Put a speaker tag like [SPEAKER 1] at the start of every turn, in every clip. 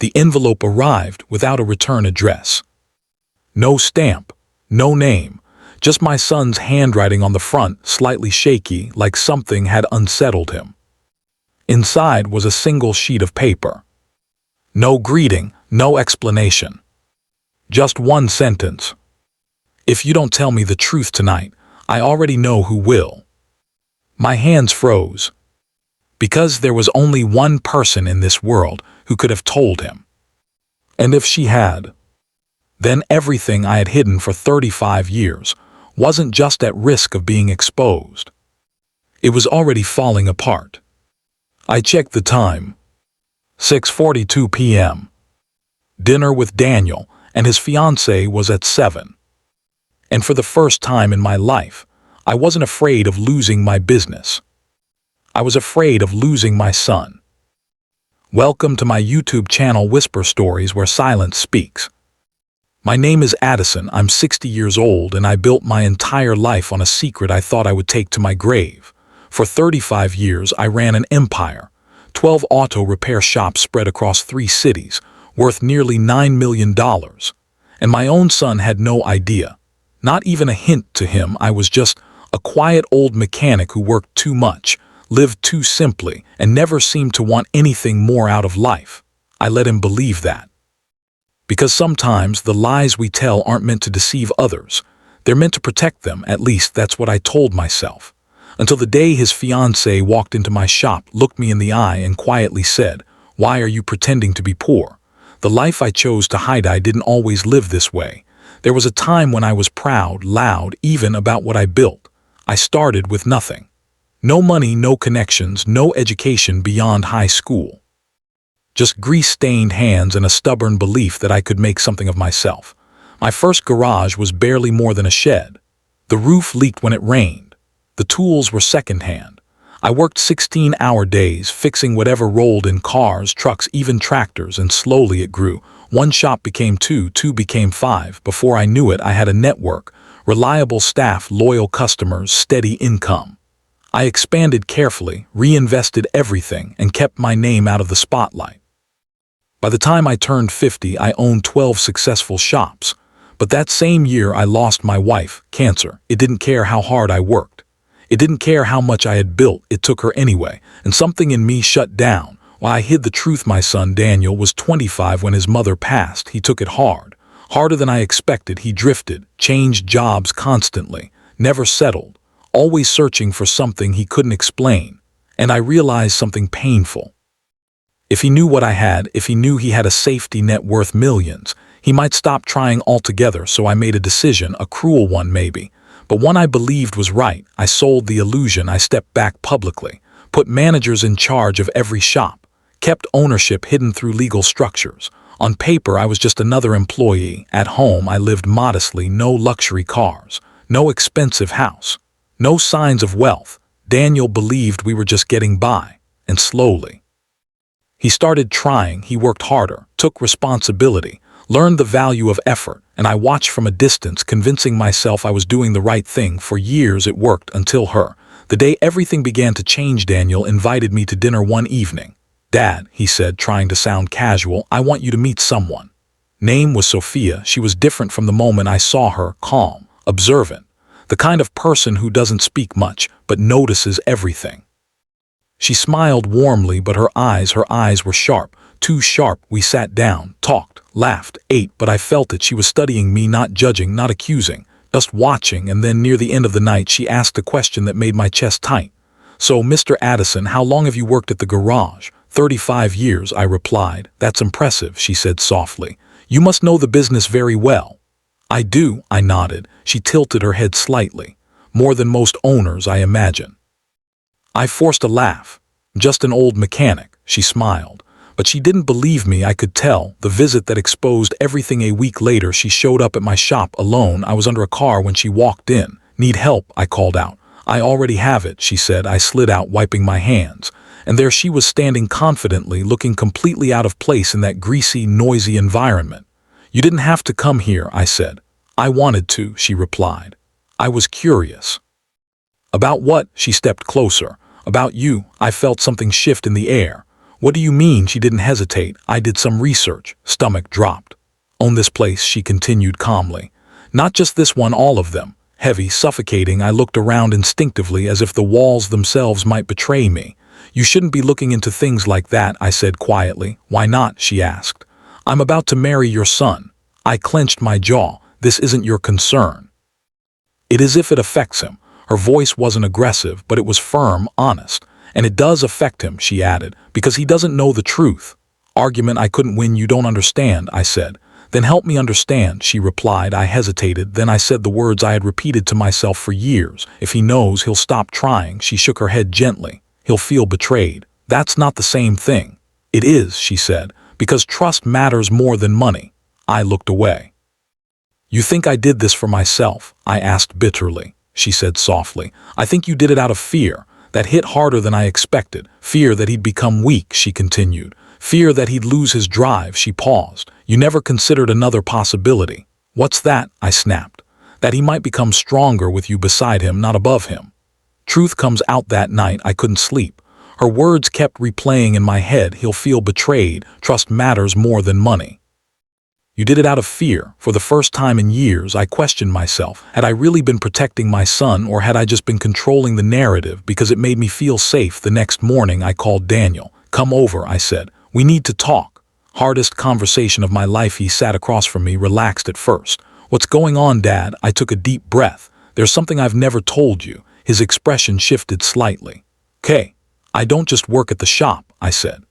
[SPEAKER 1] The envelope arrived without a return address. No stamp, no name, just my son's handwriting on the front, slightly shaky, like something had unsettled him. Inside was a single sheet of paper. No greeting, no explanation. Just one sentence. If you don't tell me the truth tonight, I already know who will. My hands froze. Because there was only one person in this world who could have told him. And if she had, then everything I had hidden for 35 years wasn't just at risk of being exposed. It was already falling apart. I checked the time. 6:42 p.m. Dinner with Daniel and his fiancée was at 7. And for the first time in my life, I wasn't afraid of losing my business. I was afraid of losing my son. Welcome to my YouTube channel Whisper Stories where silence speaks. My name is Addison, I'm 60 years old, and I built my entire life on a secret I thought I would take to my grave. For 35 years, I ran an empire. 12 auto repair shops spread across 3 cities, worth nearly $9 million. And my own son had no idea. Not even a hint to him. I was just a quiet old mechanic who worked too much, lived too simply, and never seemed to want anything more out of life. I let him believe that. Because sometimes the lies we tell aren't meant to deceive others. They're meant to protect them, at least that's what I told myself. Until the day his fiancée walked into my shop, looked me in the eye, and quietly said, "Why are you pretending to be poor?" The life I chose to hide, I didn't always live this way. There was a time when I was proud, loud, even about what I built. I started with nothing. No money, no connections, no education beyond high school. Just grease-stained hands and a stubborn belief that I could make something of myself. My first garage was barely more than a shed. The roof leaked when it rained. The tools were secondhand. I worked 16-hour days, fixing whatever rolled in cars, trucks, even tractors, and slowly it grew. One shop became 2, 2 became 5. Before I knew it, I had a network, reliable staff, loyal customers, steady income. I expanded carefully, reinvested everything, and kept my name out of the spotlight. By the time I turned 50, I owned 12 successful shops. But that same year, I lost my wife, cancer. It didn't care how hard I worked. It didn't care how much I had built, it took her anyway, and something in me shut down. While I hid the truth, my son Daniel was 25 when his mother passed. He took it hard. Harder than I expected. He drifted, changed jobs constantly, never settled. Always searching for something he couldn't explain. And I realized something painful. If he knew what I had, if he knew he had a safety net worth millions, he might stop trying altogether. So I made a decision, a cruel one maybe, but one I believed was right. I sold the illusion. I stepped back publicly, put managers in charge of every shop, kept ownership hidden through legal structures. On paper, I was just another employee. At home, I lived modestly, no luxury cars, no expensive house. No signs of wealth. Daniel believed we were just getting by, and slowly. He started trying, he worked harder, took responsibility, learned the value of effort, and I watched from a distance, convincing myself I was doing the right thing. For years it worked, until the day everything began to change. Daniel invited me to dinner one evening. "Dad," he said, trying to sound casual, "I want you to meet someone." Name was Sophia. She was different from the moment I saw her, calm, observant. The kind of person who doesn't speak much, but notices everything. She smiled warmly, but her eyes were sharp, too sharp. We sat down, talked, laughed, ate, but I felt it. She was studying me, not judging, not accusing, just watching. And then near the end of the night, she asked a question that made my chest tight. "So, Mr. Addison, how long have you worked at the garage?" 35 years, I replied. "That's impressive," she said softly. "You must know the business very well." "I do," I nodded. She tilted her head slightly. "More than most owners, I imagine." I forced a laugh. "Just an old mechanic," she smiled. But she didn't believe me, I could tell. The visit that exposed everything. A week later, she showed up at my shop alone. I was under a car when she walked in. "Need help?" I called out. "I already have it," she said. I slid out, wiping my hands. And there she was, standing confidently, looking completely out of place in that greasy, noisy environment. "You didn't have to come here," I said. "I wanted to," she replied. I was curious. "About what?" She stepped closer. "About you." I felt something shift in the air. What do you mean? She didn't hesitate. I did some research. Stomach dropped. Own this place, she continued calmly. Not just this one, all of them. Heavy, suffocating, I looked around instinctively as if the walls themselves might betray me. You shouldn't be looking into things like that, I said quietly. Why not? She asked. I'm about to marry your son. I clenched my jaw. This isn't your concern. It is if it affects him. Her voice wasn't aggressive, but it was firm, honest. And it does affect him, she added, because he doesn't know the truth. Argument I couldn't win, you don't understand, I said. Then help me understand, she replied. I hesitated, then I said the words I had repeated to myself for years. If he knows, he'll stop trying. She shook her head gently. He'll feel betrayed. That's not the same thing. It is, she said, because trust matters more than money. I looked away. You think I did this for myself? I asked bitterly. She said softly. I think you did it out of fear. That hit harder than I expected. Fear that he'd become weak, she continued. Fear that he'd lose his drive, she paused. You never considered another possibility. What's that? I snapped. That he might become stronger with you beside him, not above him. Truth comes out that night. I couldn't sleep. Her words kept replaying in my head. He'll feel betrayed. Trust matters more than money. You did it out of fear. For the first time in years, I questioned myself. Had I really been protecting my son, or had I just been controlling the narrative because it made me feel safe? The next morning, I called Daniel. Come over, I said. We need to talk. Hardest conversation of my life. He sat across from me, relaxed at first. What's going on, Dad? I took a deep breath. There's something I've never told you. His expression shifted slightly. "'Kay, I don't just work at the shop," I said.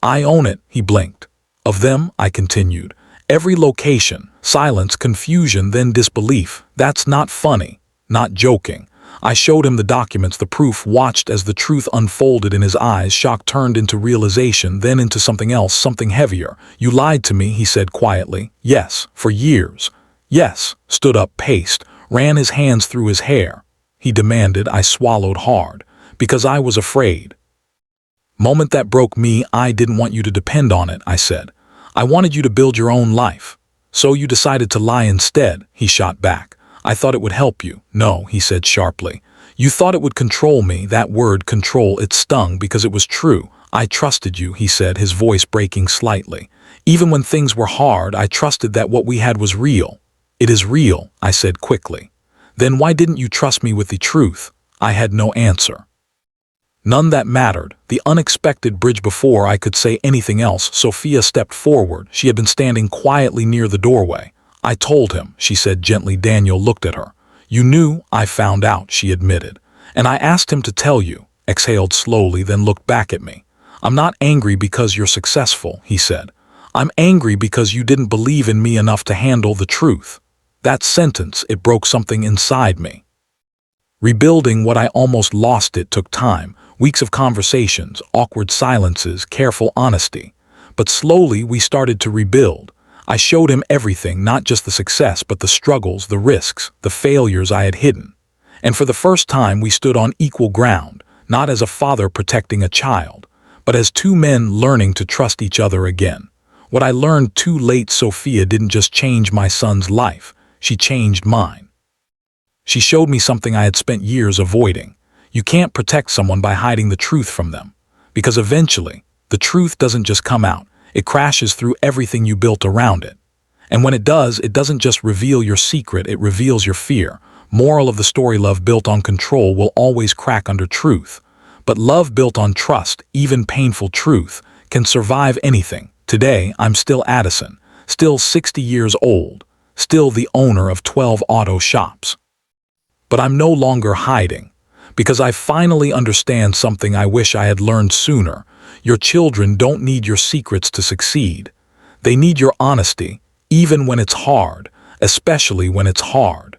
[SPEAKER 1] "I own it," he blinked. "Of them," I continued. "Every location." Silence, confusion, then disbelief. "That's not funny." "Not joking." I showed him the documents, the proof, watched as the truth unfolded in his eyes. Shock turned into realization, then into something else, something heavier. "You lied to me," he said quietly. "Yes, for years." "Yes." Stood up, paced, ran his hands through his hair. He demanded. I swallowed hard. "Because I was afraid." "Moment that broke me. I didn't want you to depend on it," I said. "I wanted you to build your own life. So you decided to lie instead," he shot back. "I thought it would help you." "No," he said sharply. "You thought it would control me." That word, control, it stung because it was true. "I trusted you," he said, his voice breaking slightly. "Even when things were hard, I trusted that what we had was real." "It is real," I said quickly. "Then why didn't you trust me with the truth?" I had no answer. None that mattered. The unexpected bridge. Before I could say anything else, Sophia stepped forward. She had been standing quietly near the doorway. "I told him," she said gently. Daniel looked at her. "You knew?" "I found out," she admitted. "And I asked him to tell you." Exhaled slowly, then looked back at me. "I'm not angry because you're successful," he said. "I'm angry because you didn't believe in me enough to handle the truth." That sentence, it broke something inside me. Rebuilding what I almost lost, it took time. Weeks of conversations, awkward silences, careful honesty. But slowly we started to rebuild. I showed him everything, not just the success, but the struggles, the risks, the failures I had hidden. And for the first time we stood on equal ground, not as a father protecting a child, but as two men learning to trust each other again. What I learned too late: Sophia didn't just change my son's life, she changed mine. She showed me something I had spent years avoiding. You can't protect someone by hiding the truth from them. Because eventually, the truth doesn't just come out, it crashes through everything you built around it. And when it does, it doesn't just reveal your secret, it reveals your fear. Moral of the story: love built on control will always crack under truth. But love built on trust, even painful truth, can survive anything. Today, I'm still Addison, still 60 years old, still the owner of 12 auto shops. But I'm no longer hiding. Because I finally understand something I wish I had learned sooner. Your children don't need your secrets to succeed. They need your honesty, even when it's hard, especially when it's hard.